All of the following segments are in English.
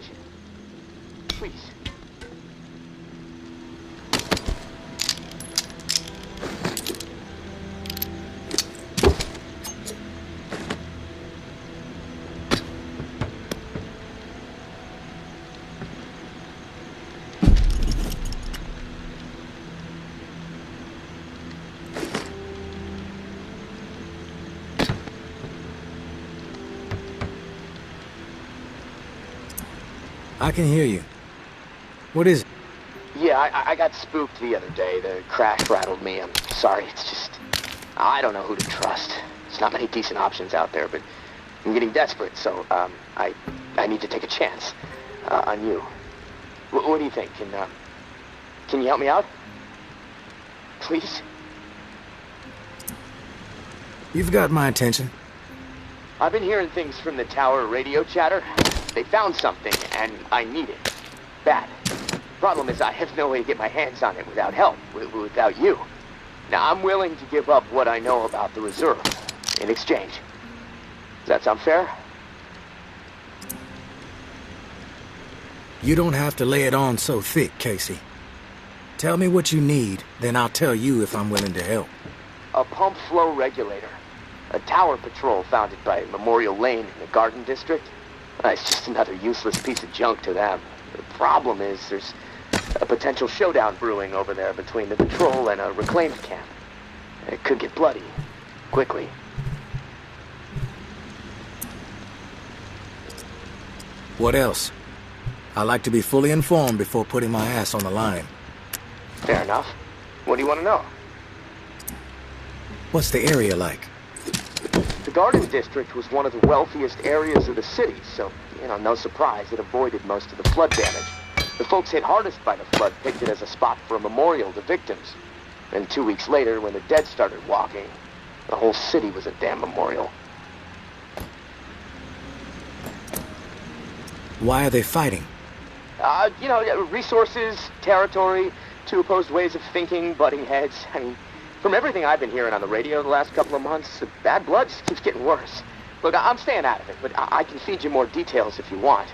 situation. Please. I can hear you. What is it? Yeah, I got spooked the other day. The crash rattled me. I'm sorry, it's just... I don't know who to trust. There's not many decent options out there, but I'm getting desperate, so, I need to take a chance, on you. What do you think? Can you help me out? Please? You've got my attention. I've been hearing things from the tower radio chatter. They found something, and I need it. Bad. Problem is, I have no way to get my hands on it without help, without you. Now, I'm willing to give up what I know about the reserve in exchange. Does that sound fair? You don't have to lay it on so thick, Casey. Tell me what you need, then I'll tell you if I'm willing to help. A pump flow regulator. A tower patrol founded by Memorial Lane in the Garden District. It's just another useless piece of junk to them. The problem is there's a potential showdown brewing over there between the patrol and a reclaimed camp. It could get bloody. Quickly. What else? I like to be fully informed before putting my ass on the line. Fair enough. What do you want to know? What's the area like? The Garden District was one of the wealthiest areas of the city, so, no surprise it avoided most of the flood damage. The folks hit hardest by the flood picked it as a spot for a memorial to victims. And 2 weeks later, when the dead started walking, the whole city was a damn memorial. Why are they fighting? Resources, territory, two opposed ways of thinking, butting heads. I mean, from everything I've been hearing on the radio the last couple of months, the bad blood just keeps getting worse. Look, I'm staying out of it, but I can feed you more details if you want.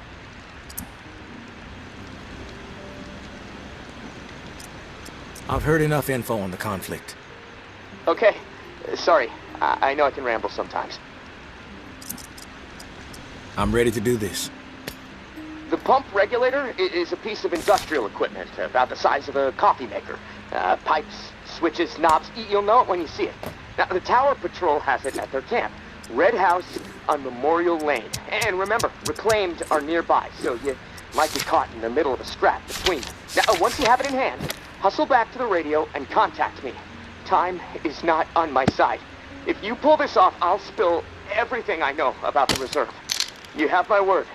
I've heard enough info on the conflict. Okay. Sorry. I know I can ramble sometimes. I'm ready to do this. The pump regulator is a piece of industrial equipment about the size of a coffee maker. Pipes, switches, knobs. You'll know it when you see it. Now, the Tower Patrol has it at their camp. Red House on Memorial Lane. And remember, reclaimed are nearby, so you might be caught in the middle of a scrap between them. Now, once you have it in hand, hustle back to the radio and contact me. Time is not on my side. If you pull this off, I'll spill everything I know about the reserve. You have my word.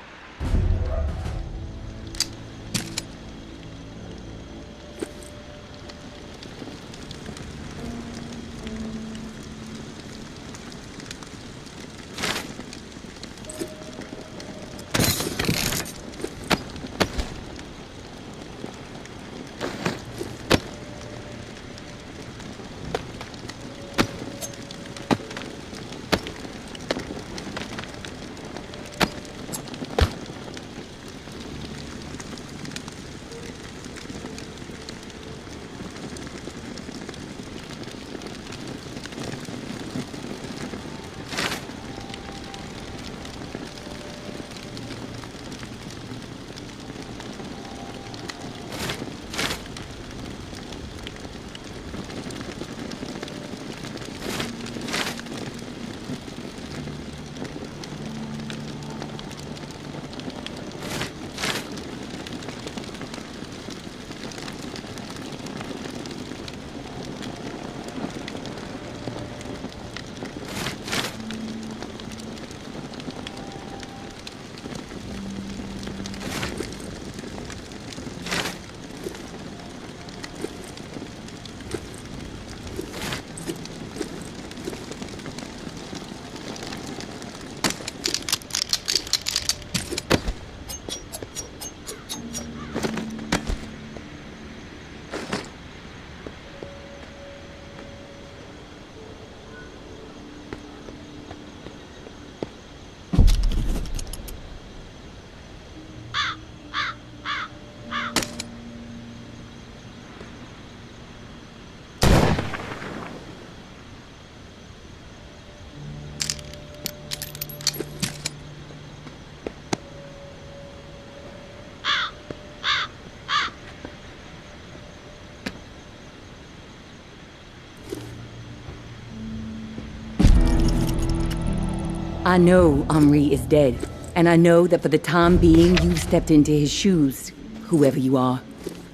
I know Henri is dead, and I know that for the time being you've stepped into his shoes, whoever you are.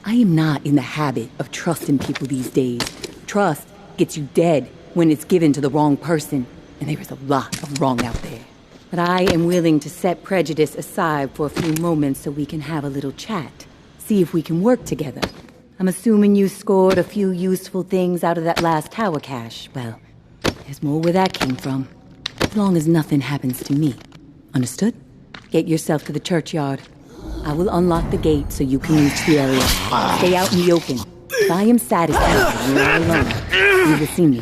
I am not in the habit of trusting people these days. Trust gets you dead when it's given to the wrong person, and there is a lot of wrong out there. But I am willing to set prejudice aside for a few moments so we can have a little chat. See if we can work together. I'm assuming you scored a few useful things out of that last tower cache. Well, there's more where that came from. As long as nothing happens to me. Understood? Get yourself to the churchyard. I will unlock the gate so you can reach the area. Stay out in the open. If I am satisfied when you're alone, you will see me.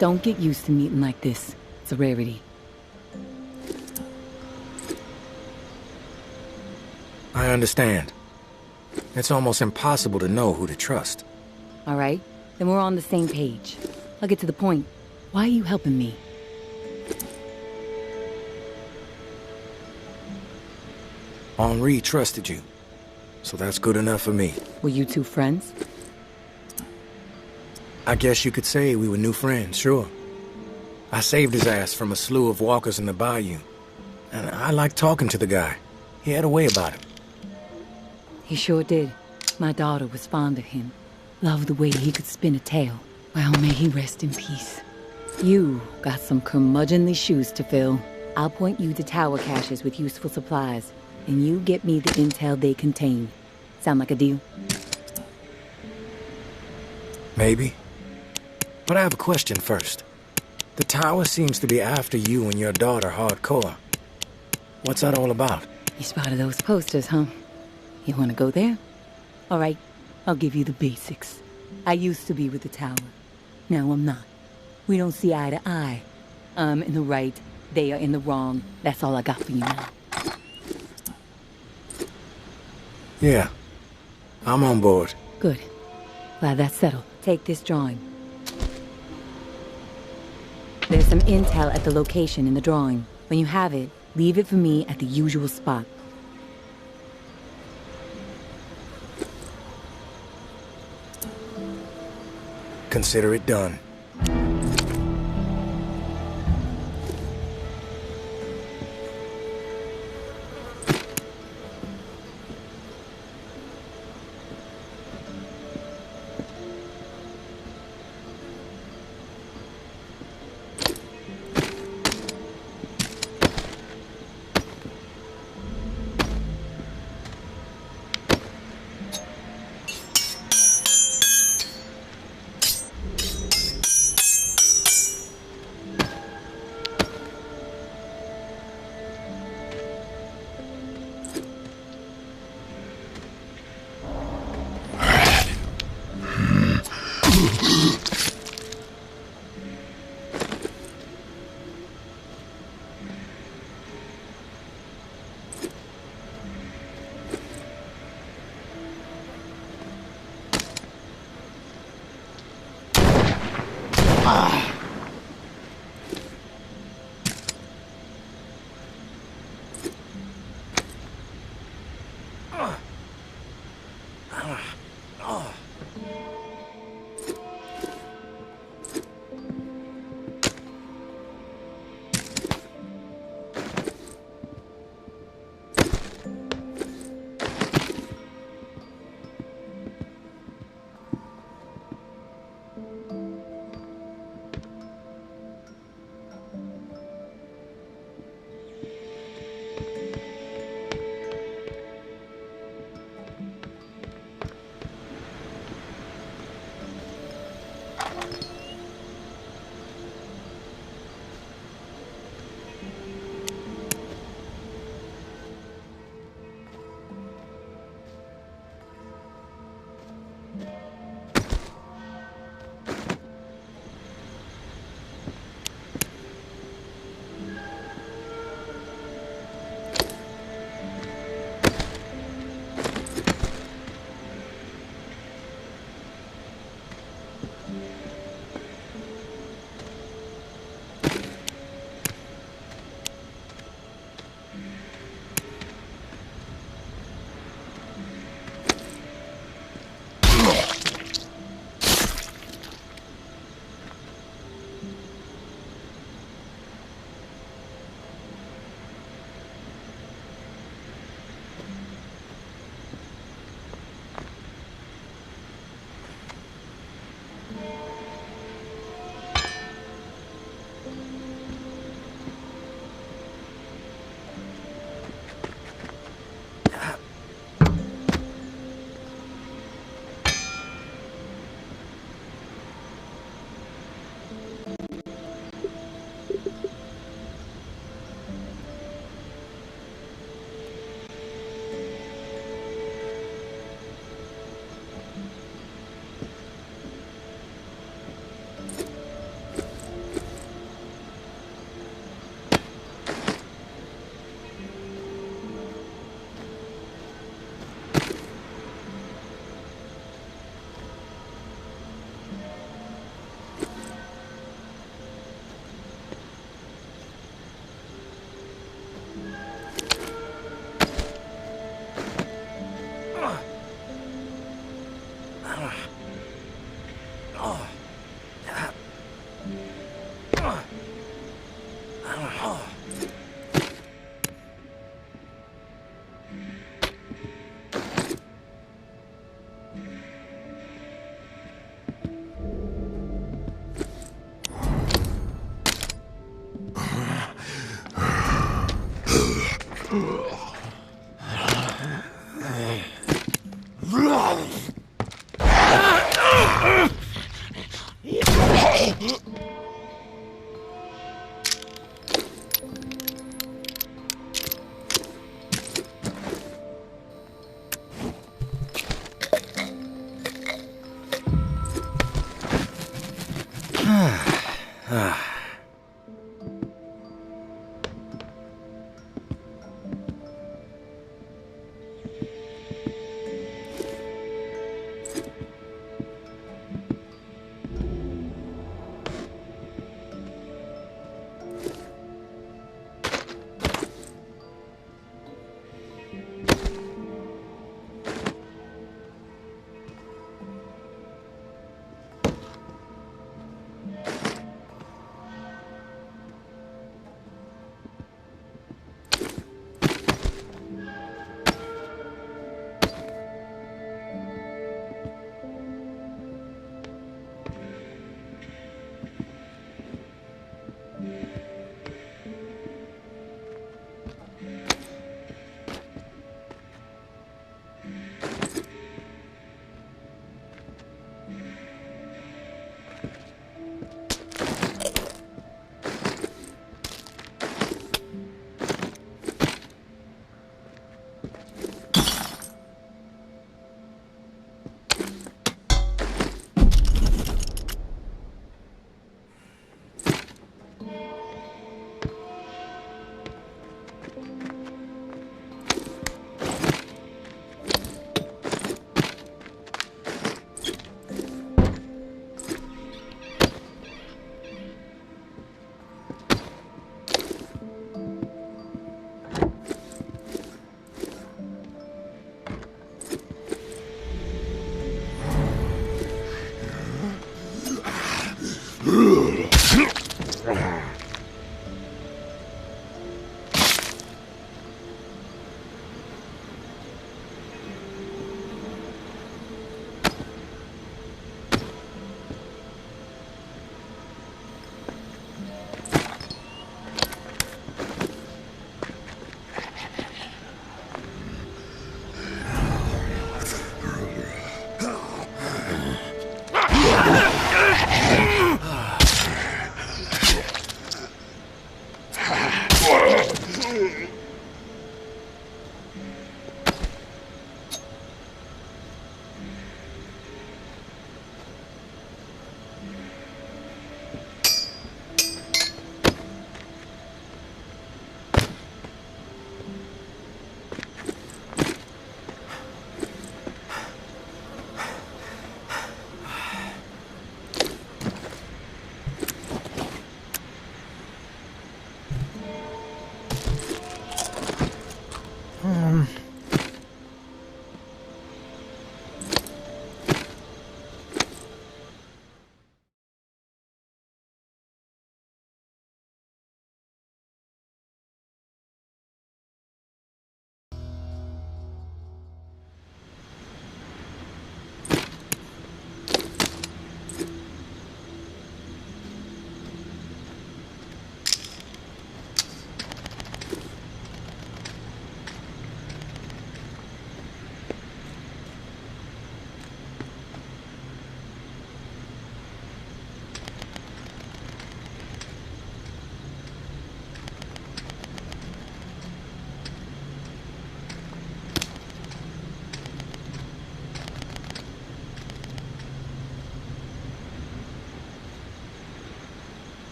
Don't get used to meeting like this. It's a rarity. I understand. It's almost impossible to know who to trust. All right, then we're on the same page. I'll get to the point. Why are you helping me? Henri trusted you, so that's good enough for me. Were you two friends? I guess you could say we were new friends, sure. I saved his ass from a slew of walkers in the bayou. And I liked talking to the guy. He had a way about him. He sure did. My daughter was fond of him. Loved the way he could spin a tale. Well, may he rest in peace. You got some curmudgeonly shoes to fill. I'll point you to tower caches with useful supplies, and you get me the intel they contain. Sound like a deal? Maybe. But I have a question first. The tower seems to be after you and your daughter hardcore. What's that all about? You spotted those posters, huh? You want to go there? All right, I'll give you the basics. I used to be with the tower. Now I'm not. We don't see eye to eye. I'm in the right, they are in the wrong. That's all I got for you now. Yeah, I'm on board. Good. Glad that's settled. Take this drawing. There's some intel at the location in the drawing. When you have it, leave it for me at the usual spot. Consider it done.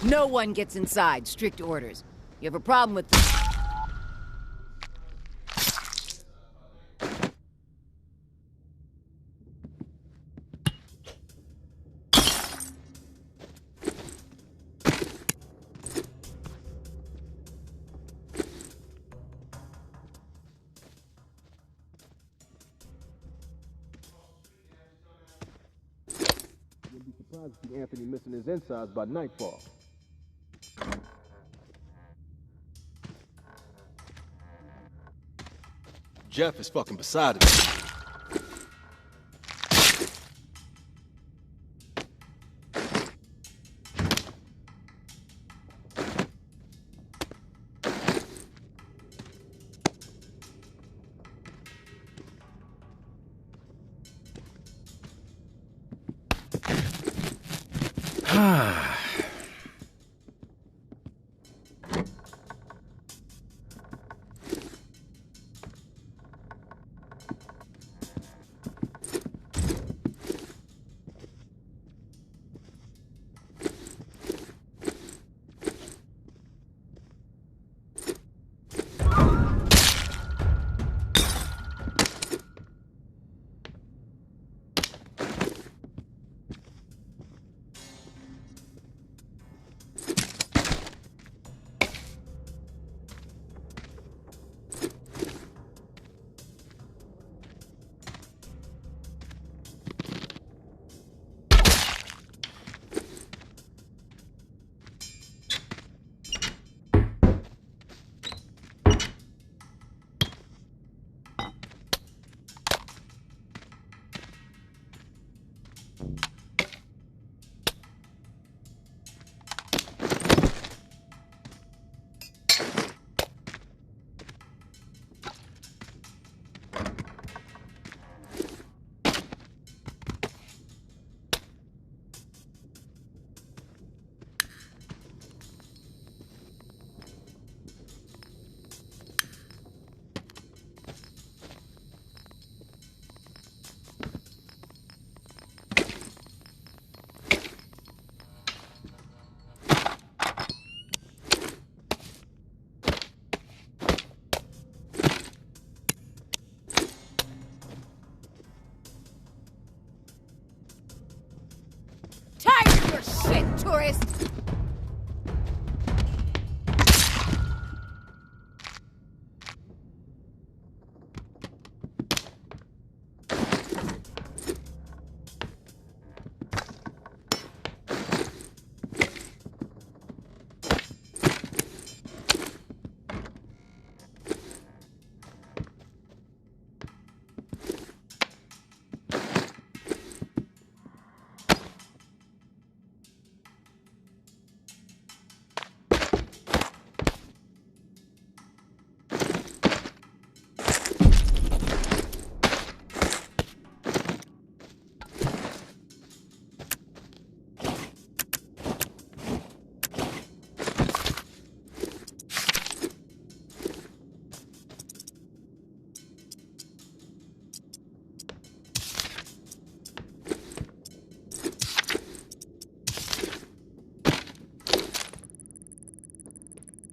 No one gets inside. Strict orders. You have a problem with this? Surprised to see Anthony missing his insides by nightfall. Jeff is fucking beside himself. Shit, tourist!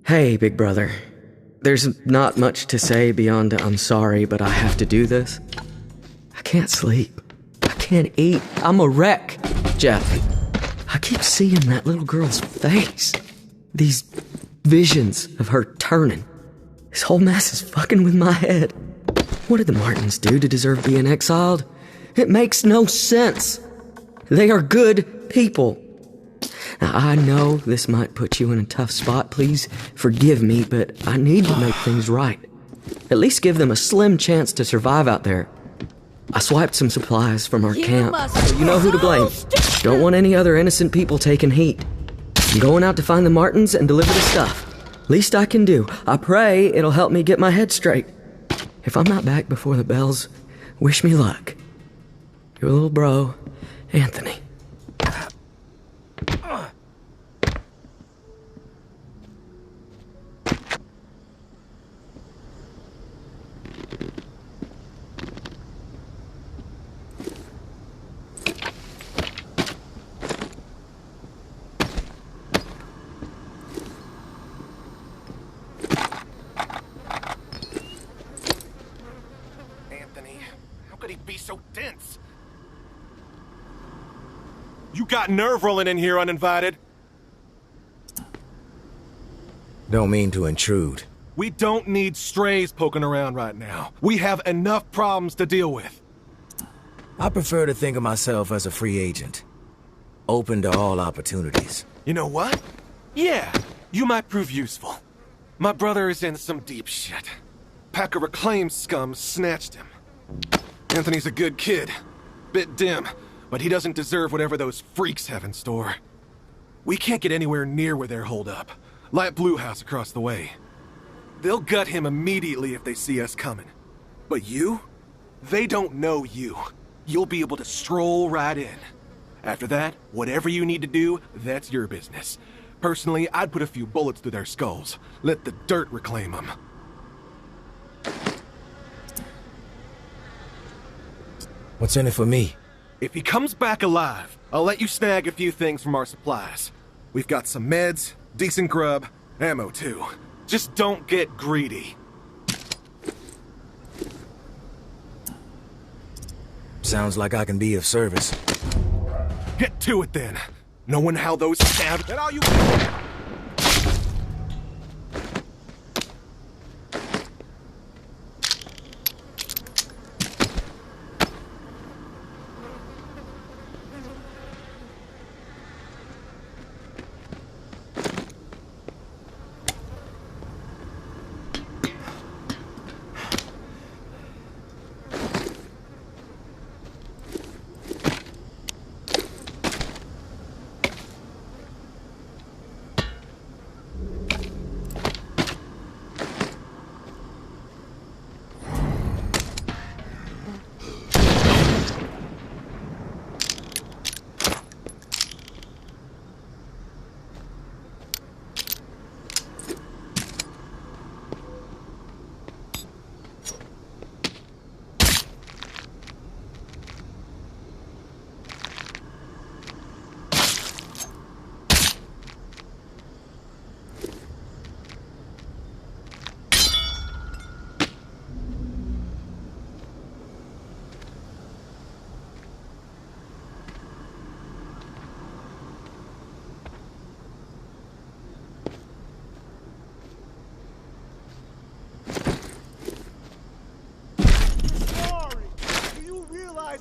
Hey, big brother. There's not much to say beyond I'm sorry, but I have to do this. I can't sleep. I can't eat. I'm a wreck. Jeff, I keep seeing that little girl's face. These visions of her turning. This whole mess is fucking with my head. What did the Martins do to deserve being exiled? It makes no sense. They are good people. Now, I know this might put you in a tough spot. Please forgive me, but I need to make things right. At least give them a slim chance to survive out there. I swiped some supplies from our camp, so you know who to blame. Don't want any other innocent people taking heat. I'm going out to find the Martins and deliver the stuff. Least I can do. I pray it'll help me get my head straight. If I'm not back before the bells, wish me luck. Your little bro, Anthony. got nerve rolling in here uninvited. Don't mean to intrude. We don't need strays poking around right now. We have enough problems to deal with. I prefer to think of myself as a free agent. Open to all opportunities. You know what? Yeah, you might prove useful. My brother is in some deep shit. Pack of reclaimed scum snatched him. Anthony's a good kid. Bit dim, but he doesn't deserve whatever those freaks have in store. We can't get anywhere near where they're holed up. Light Blue House across the way. They'll gut him immediately if they see us coming. But you? They don't know you. You'll be able to stroll right in. After that, whatever you need to do, that's your business. Personally, I'd put a few bullets through their skulls. Let the dirt reclaim them. What's in it for me? If he comes back alive, I'll let you snag a few things from our supplies. We've got some meds, decent grub, ammo too. Just don't get greedy. Sounds like I can be of service. Get to it then. Knowing how those stab... And all you...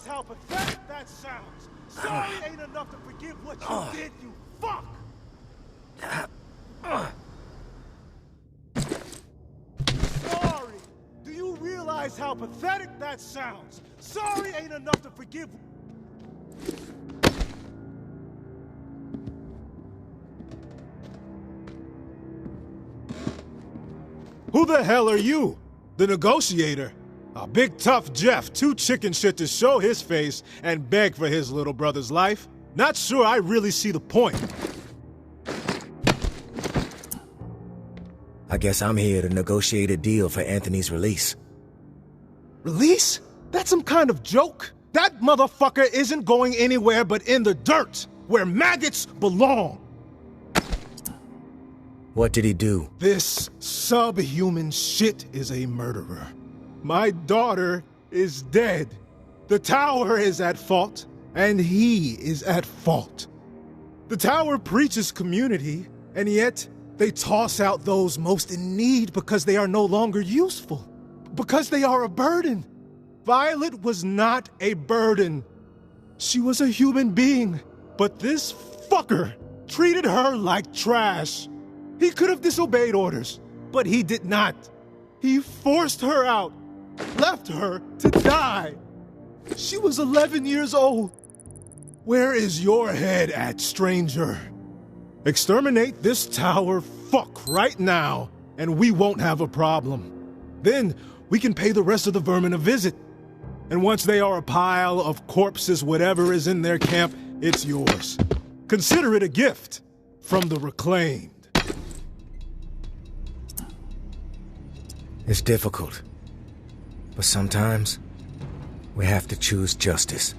How pathetic that sounds. Sorry ain't enough to forgive what you did, you fuck! Sorry! Do you realize how pathetic that sounds? Sorry ain't enough to forgive... Who the hell are you? The negotiator? A big tough Jeff, too chicken shit to show his face and beg for his little brother's life. Not sure I really see the point. I guess I'm here to negotiate a deal for Anthony's release. Release? That's some kind of joke? That motherfucker isn't going anywhere but in the dirt, where maggots belong. What did he do? This subhuman shit is a murderer. My daughter is dead. The tower is at fault, and he is at fault. The tower preaches community, and yet they toss out those most in need because they are no longer useful, because they are a burden. Violet was not a burden. She was a human being, but this fucker treated her like trash. He could have disobeyed orders, but he did not. He forced her out. Left her to die. She was 11 years old. Where is your head at, stranger? Exterminate this tower fuck right now, and we won't have a problem. Then we can pay the rest of the vermin a visit. And once they are a pile of corpses, whatever is in their camp, it's yours. Consider it a gift from the reclaimed. It's difficult. But sometimes, we have to choose justice.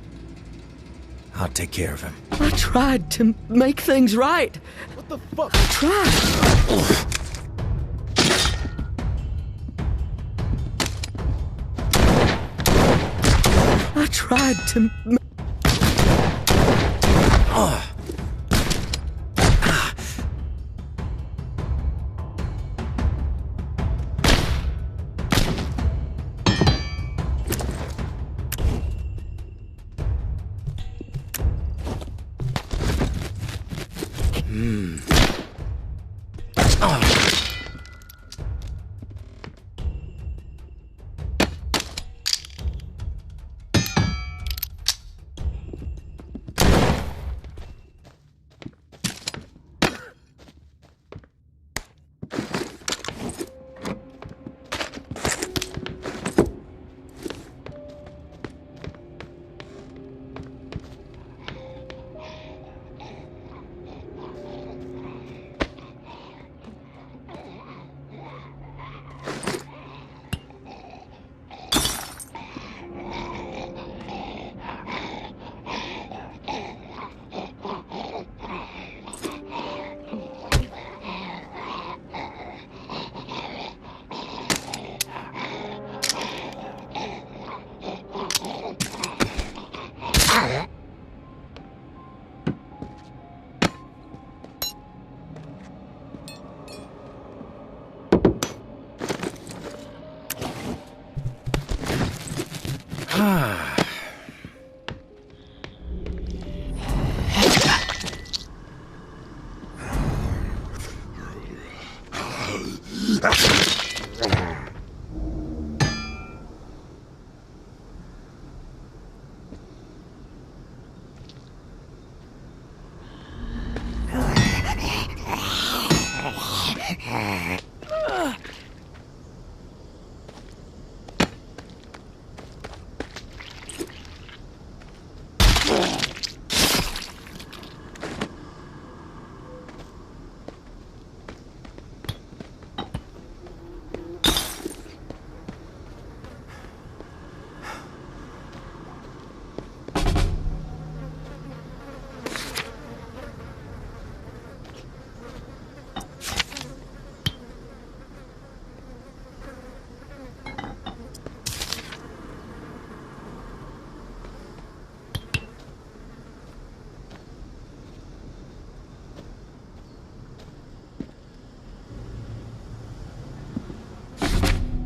I'll take care of him. I tried to make things right. What the fuck? I tried. I tried to...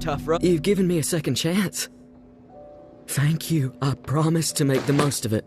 Tough road. You've given me a second chance. Thank you. I promise to make the most of it.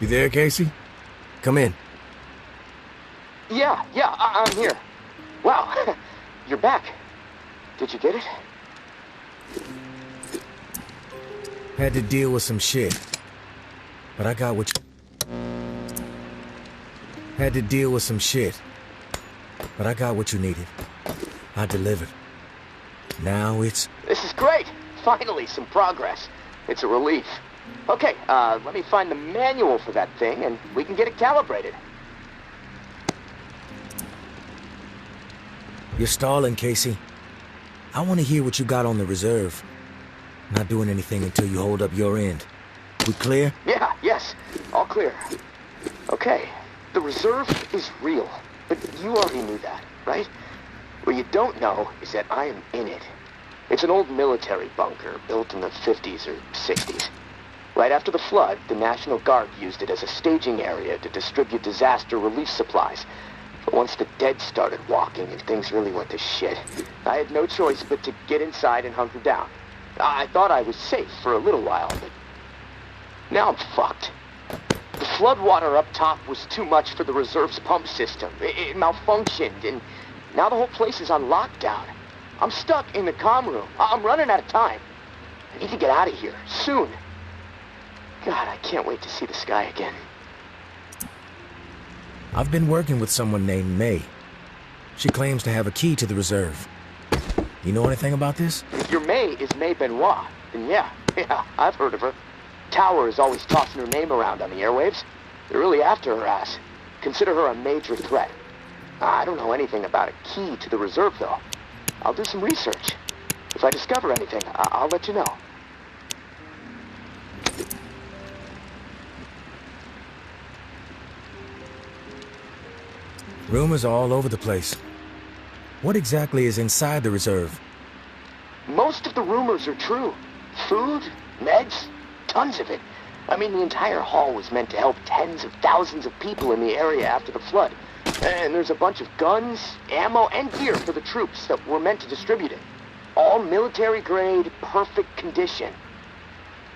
You there, Casey? Come in. Yeah, I'm here. Wow, you're back. Did you get it? Had to deal with some shit. But I got what you... Had to deal with some shit. But I got what you needed. I delivered. Now it's... This is great. Finally, some progress. It's a relief. Okay, let me find the manual for that thing, and we can get it calibrated. You're stalling, Casey. I want to hear what you got on the reserve. Not doing anything until you hold up your end. We clear? Yeah, yes. All clear. Okay, the reserve is real. But you already knew that, right? What you don't know is that I am in it. It's an old military bunker built in the 50s or 60s. Right after the flood, the National Guard used it as a staging area to distribute disaster relief supplies. But once the dead started walking and things really went to shit, I had no choice but to get inside and hunker down. I thought I was safe for a little while, but now I'm fucked. The floodwater up top was too much for the reserve's pump system. It malfunctioned, and now the whole place is on lockdown. I'm stuck in the comm room. I'm running out of time. I need to get out of here, soon. God, I can't wait to see the sky again. I've been working with someone named May. She claims to have a key to the reserve. You know anything about this? If your May is May Benoit, then yeah, I've heard of her. Tower is always tossing her name around on the airwaves. They're really after her ass. Consider her a major threat. I don't know anything about a key to the reserve, though. I'll do some research. If I discover anything, I'll let you know. Rumors are all over the place. What exactly is inside the reserve? Most of the rumors are true. Food, meds, tons of it. I mean, the entire hall was meant to help tens of thousands of people in the area after the flood. And there's a bunch of guns, ammo, and gear for the troops that were meant to distribute it. All military-grade, perfect condition.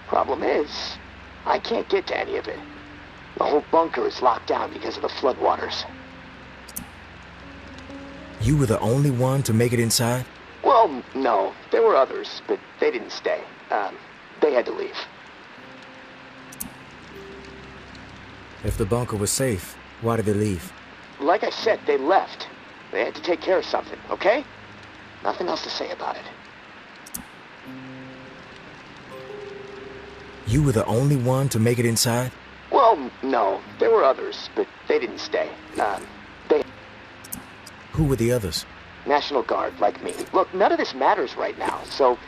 Problem is, I can't get to any of it. The whole bunker is locked down because of the floodwaters. You were the only one to make it inside? Well, no. There were others, but they didn't stay. They had to leave. If the bunker was safe, why did they leave? Like I said, they left. They had to take care of something, okay? Nothing else to say about it. You were the only one to make it inside? Well, no. There were others, but they didn't stay. Who were the others? National Guard, like me. Look, none of this matters right now, so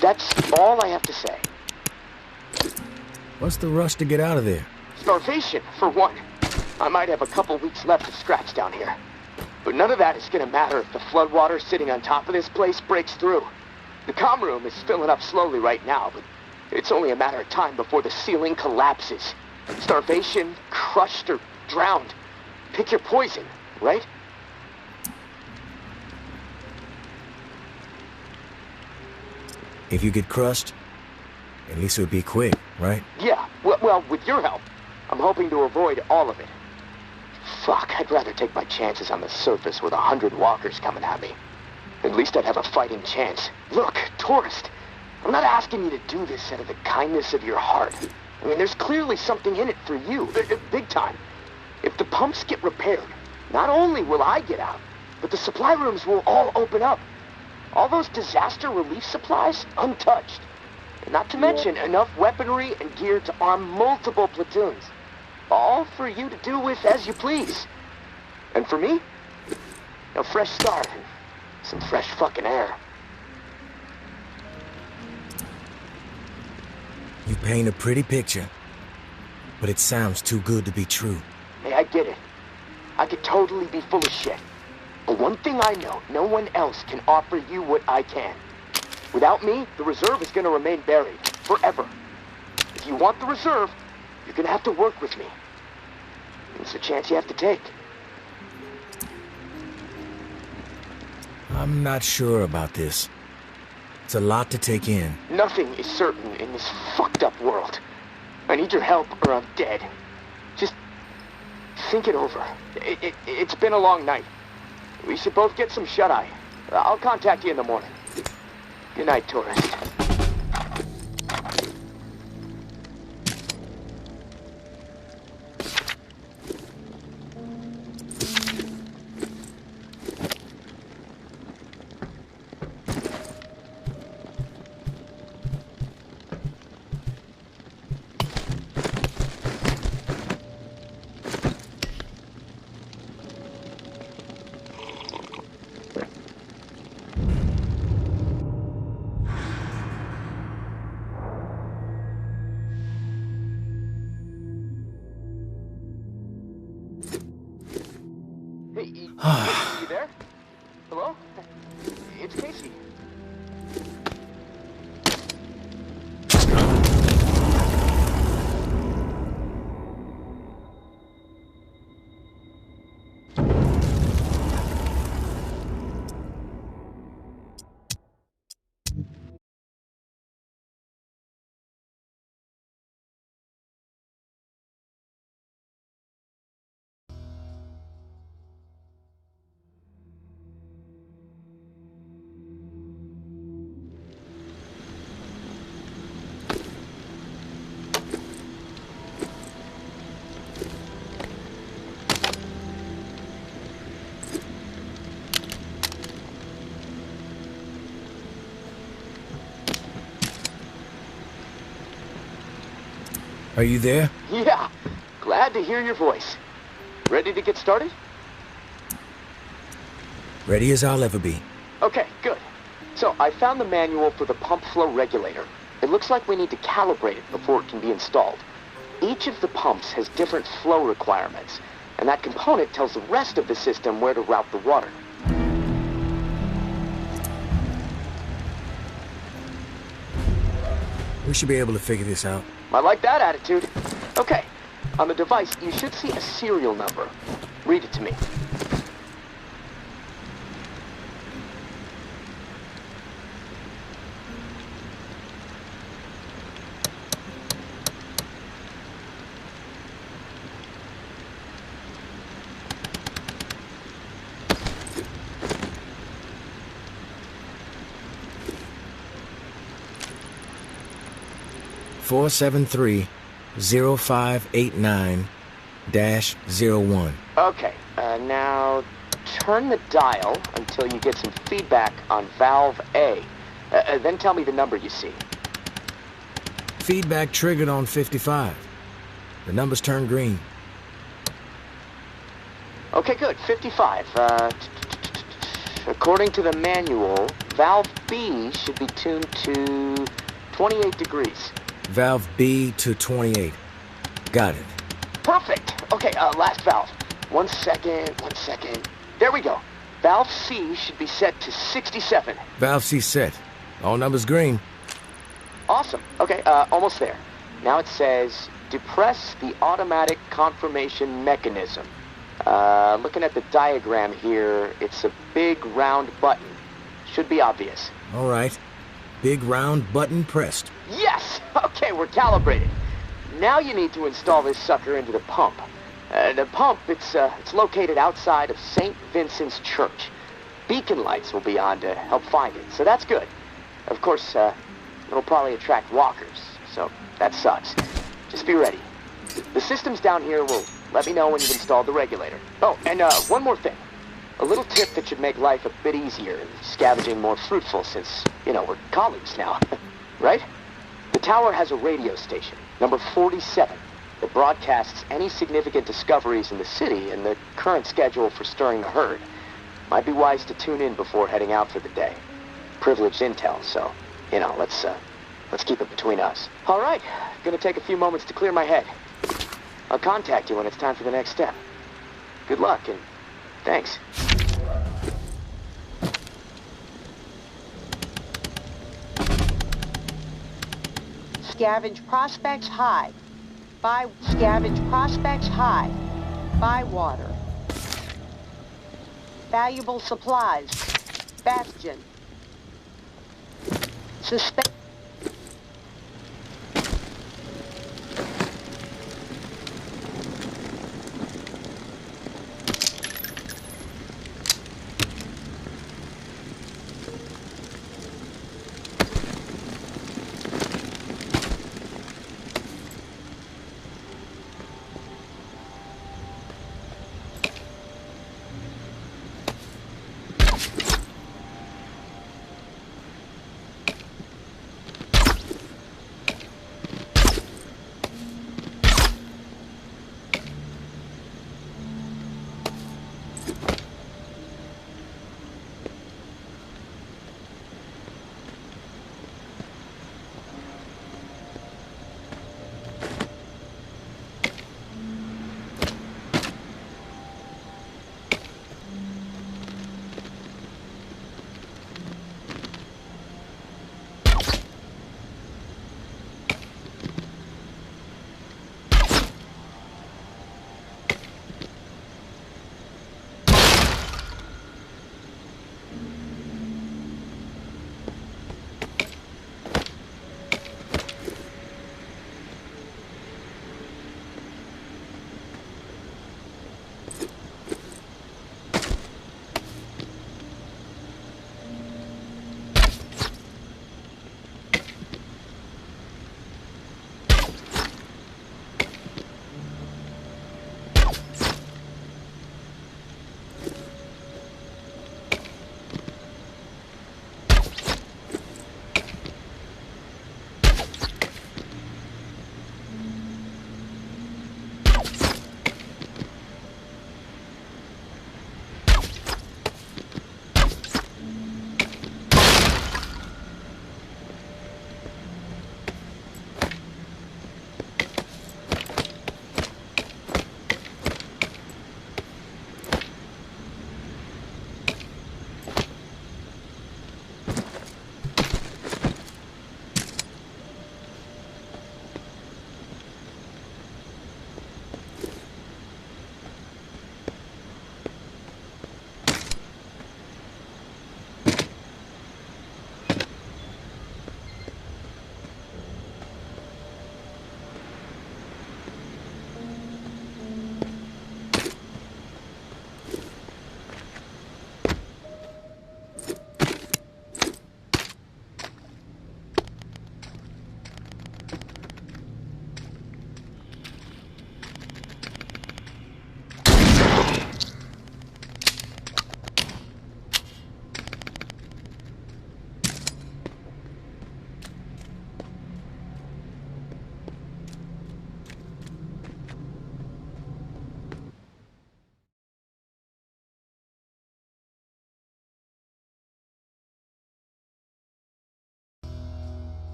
that's all I have to say. What's the rush to get out of there? Starvation, for one. I might have a couple weeks left of scratch down here. But none of that is gonna matter if the floodwater sitting on top of this place breaks through. The comm room is filling up slowly right now, but it's only a matter of time before the ceiling collapses. Starvation, crushed, or drowned. Pick your poison, right? If you get crushed, at least it would be quick, right? Yeah, well, with your help, I'm hoping to avoid all of it. Fuck, I'd rather take my chances on the surface with 100 walkers coming at me. At least I'd have a fighting chance. Look, tourist, I'm not asking you to do this out of the kindness of your heart. I mean, there's clearly something in it for you, big time. If the pumps get repaired, not only will I get out, but the supply rooms will all open up. All those disaster relief supplies, untouched. And not to mention enough weaponry and gear to arm multiple platoons. All for you to do with as you please. And for me, a fresh start and some fresh fucking air. You paint a pretty picture, but it sounds too good to be true. Hey, I get it. I could totally be full of shit. But one thing I know, no one else can offer you what I can. Without me, the reserve is gonna remain buried, forever. If you want the reserve, you're gonna have to work with me. It's a chance you have to take. I'm not sure about this. It's a lot to take in. Nothing is certain in this fucked up world. I need your help or I'm dead. think it over. It's been a long night. We should both get some shut-eye. I'll contact you in the morning. Good night, tourist. Hey, you there? Hello? It's Casey. Are you there? Yeah, glad to hear your voice. Ready to get started? Ready as I'll ever be. Okay, good. So, I found the manual for the pump flow regulator. It looks like we need to calibrate it before it can be installed. Each of the pumps has different flow requirements, and that component tells the rest of the system where to route the water. We should be able to figure this out. I like that attitude. Okay, on the device, you should see a serial number. Read it to me. Four 0589-01. Okay, now turn the dial until you get some feedback on valve A. Then tell me the number you see. Feedback triggered on 55. The numbers turned green. Okay, good. 55. According to the manual, valve B should be tuned to 28 degrees. Valve B to 28. Got it. Perfect. Okay, last valve. One second. There we go. Valve C should be set to 67. Valve C set. All numbers green. Awesome. Okay, almost there. Now it says, depress the automatic confirmation mechanism. Looking at the diagram here, it's a big round button. Should be obvious. All right. Big round button pressed. Yes! Okay, we're calibrated. Now you need to install this sucker into the pump. The pump, it's located outside of St. Vincent's Church. Beacon lights will be on to help find it, so that's good. Of course, it'll probably attract walkers, so that sucks. Just be ready. The systems down here will let me know when you've installed the regulator. Oh, and one more thing. A little tip that should make life a bit easier and scavenging more fruitful since, we're colleagues now, right? The tower has a radio station, number 47, that broadcasts any significant discoveries in the city and the current schedule for stirring the herd. Might be wise to tune in before heading out for the day. Privileged intel, so, let's keep it between us. All right, gonna take a few moments to clear my head. I'll contact you when it's time for the next step. Good luck, and thanks. Scavenge prospects high. Scavenge prospects high. Buy water. Valuable supplies. Bastion. Suspect.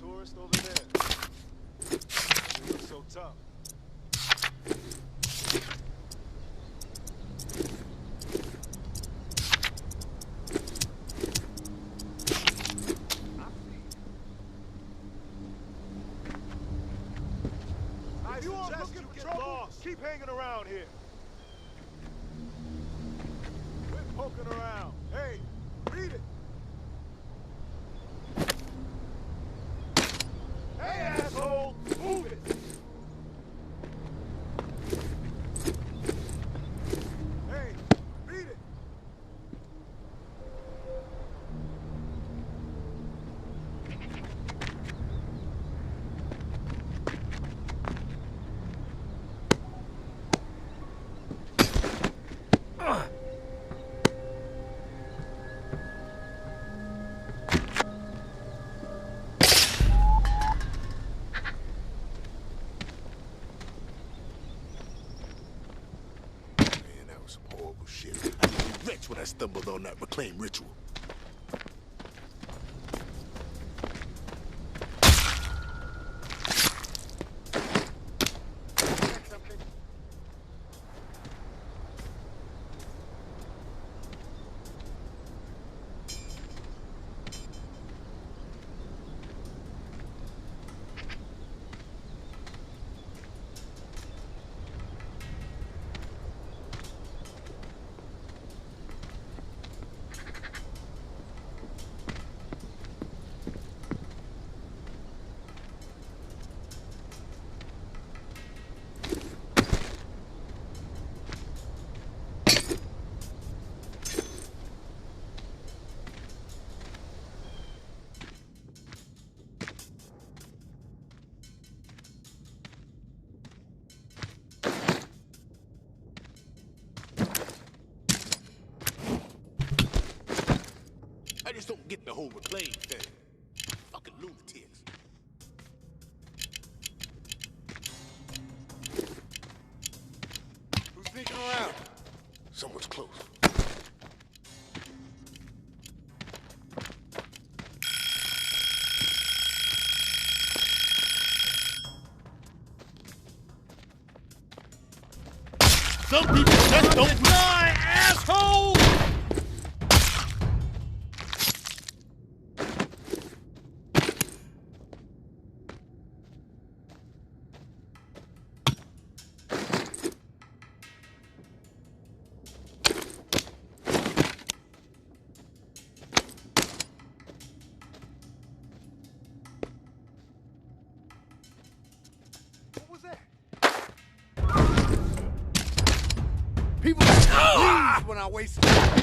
tourist over there. They look so tough. If you are looking for trouble, keep hanging around here. Quit poking around. Hey, read it. Hey, asshole! Move it! Hey, read it! Shit. I knew wretch when I stumbled on that reclaim ritual. I just don't get the whole reclaim thing. Fucking lunatics. Who's sneaking around? Someone's close. Some people just don't die, asshole! What was that? People leave when I waste time.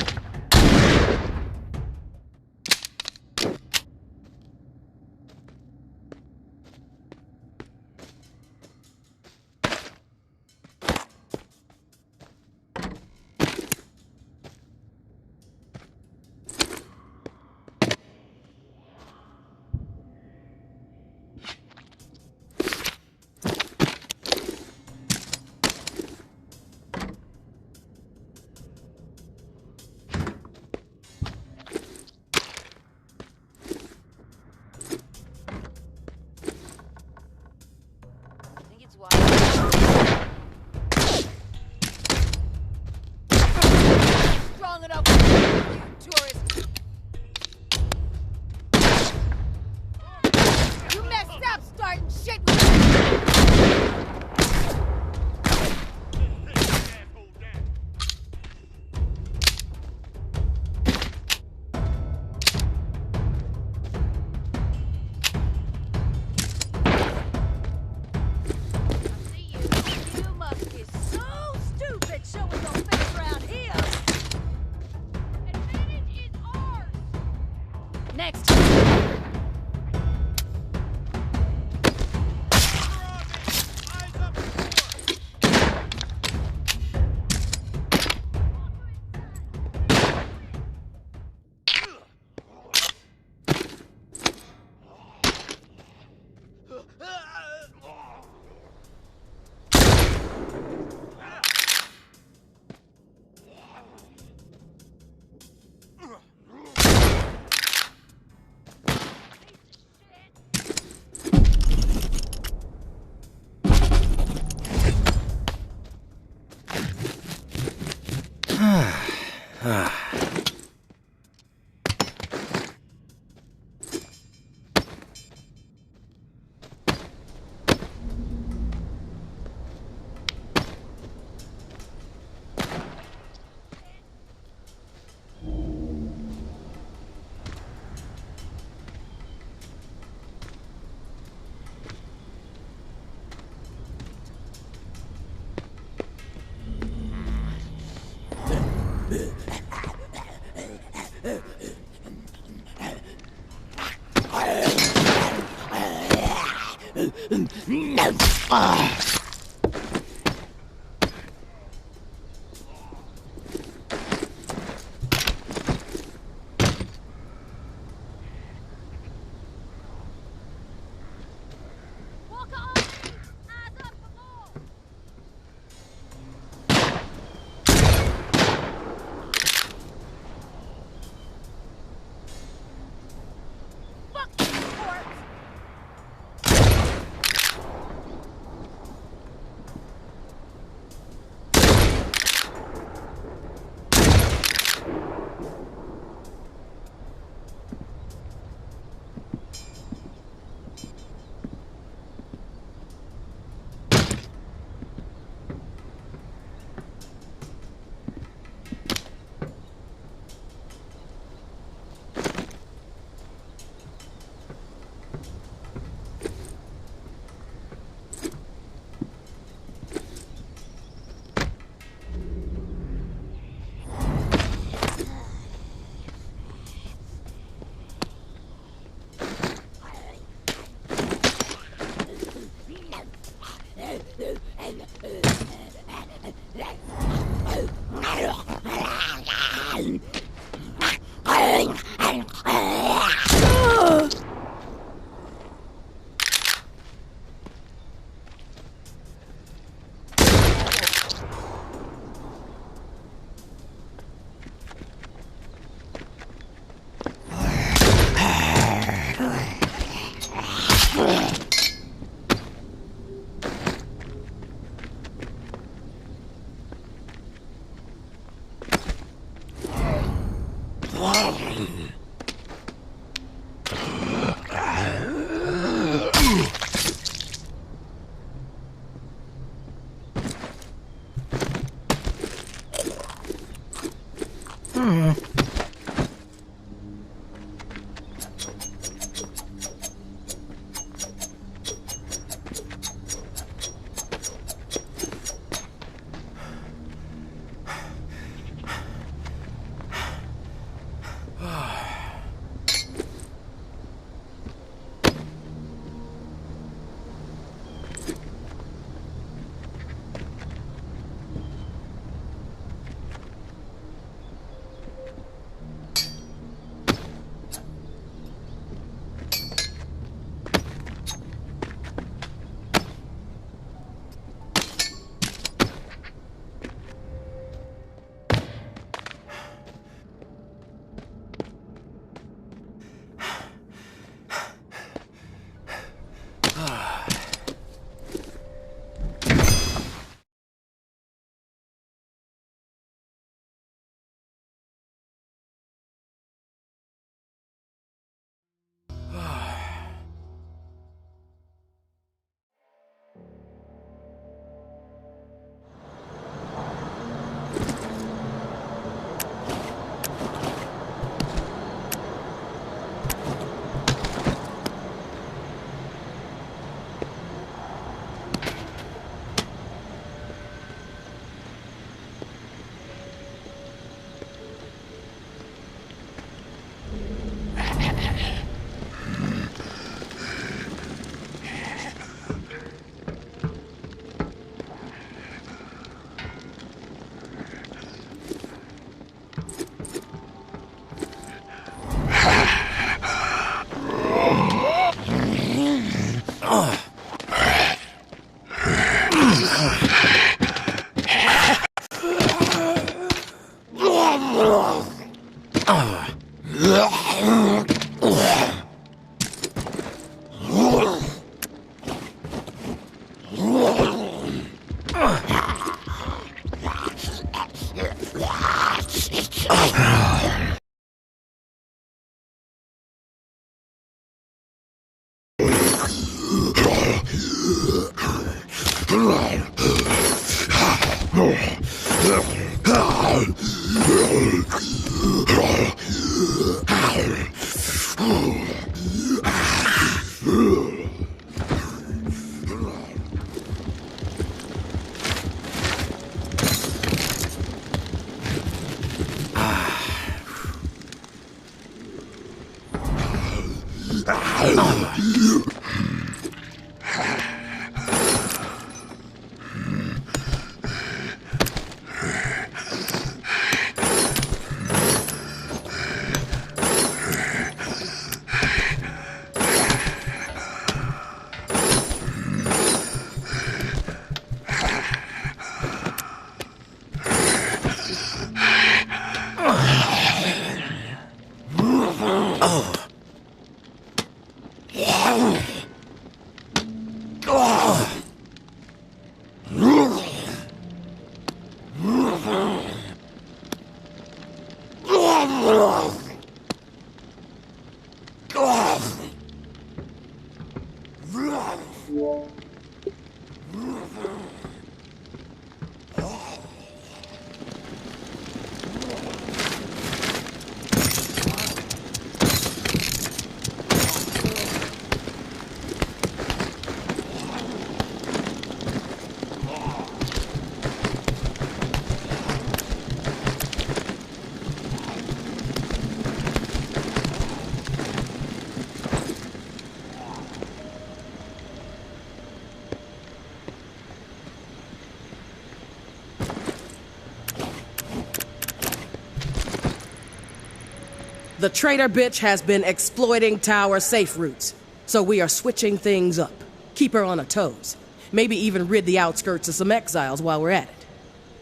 The traitor bitch has been exploiting tower safe routes, so we are switching things up. Keep her on her toes. Maybe even rid the outskirts of some exiles while we're at it.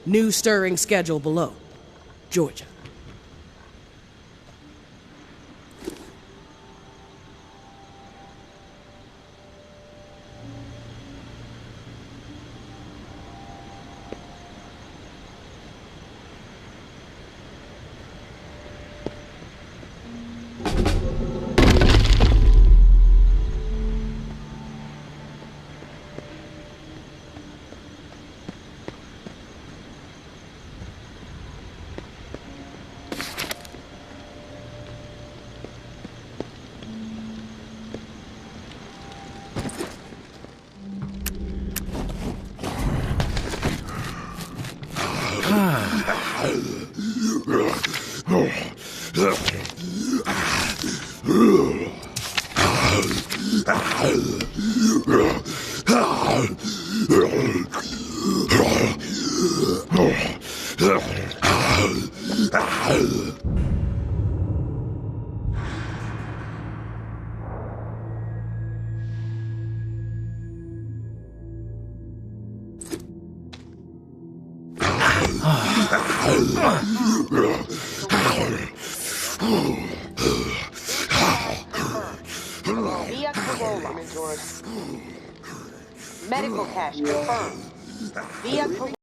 New stirring schedule below. Georgia. Via Corolla. Medical cache confirmed. Via Corolla.